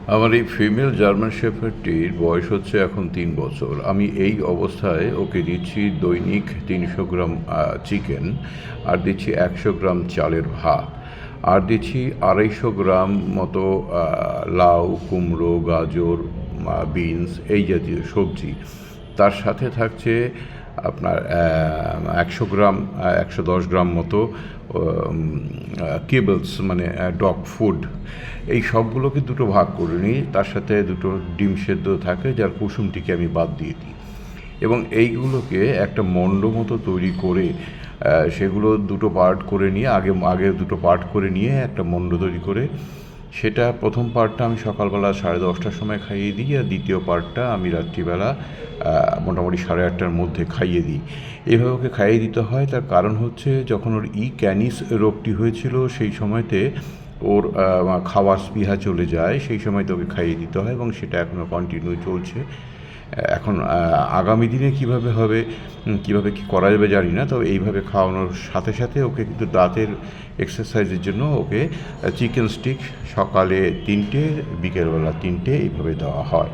আমার এই female German শেফার্ডটির বয়স হচ্ছে এখন 3 বছর। আমি এই অবস্থায় ওকে দিচ্ছি দৈনিক 300 গ্রাম চিকেন, আর দিচ্ছি 100 গ্রাম চালের ভাত, আর দিচ্ছি 250 গ্রাম মতো লাউ, কুমড়ো, গাজর, বিনস এই জাতীয় সবজি। তার সাথে থাকছে আপনার 100 গ্রাম 110 গ্রাম মতো কেবলস, মানে ডগ ফুড। এই সবগুলোকে দুটো ভাগ করে নিই, তার সাথে দুটো ডিম সেদ্ধ থাকে যার কুসুমটিকে আমি বাদ দিয়ে দিই, এবং এইগুলোকে একটা মণ্ড মতো তৈরি করে সেগুলো দুটো পার্ট করে নিয়ে আগে আগে দুটো পার্ট করে নিয়ে একটা মণ্ড তৈরি করে সেটা প্রথম পার্টটা আমি সকালবেলা 10:30টার সময় খাইয়ে দিই, আর দ্বিতীয় পার্টটা আমি রাত্রিবেলা মোটামুটি 8:30টার মধ্যে খাইয়ে দিই। এভাবে ওকে খাইয়ে দিতে হয়, তার কারণ হচ্ছে যখন ওর ক্যানিস রোগটি হয়েছিল সেই সময়তে ওর খাওয়ার স্পৃহা চলে যায়, সেই সময়তে ওকে খাইয়ে দিতে হয়, এবং সেটা এখনও কন্টিনিউ চলছে। এখন আগামী দিনে কীভাবে হবে, কীভাবে কী করা যাবে জানি না, তবে এইভাবে খাওয়ানোর সাথে সাথে ওকে কিন্তু দাঁতের এক্সারসাইজের জন্য ওকে চিকেন স্টিক সকালে 3টে, বিকেলবেলা 3টে এইভাবে দেওয়া হয়।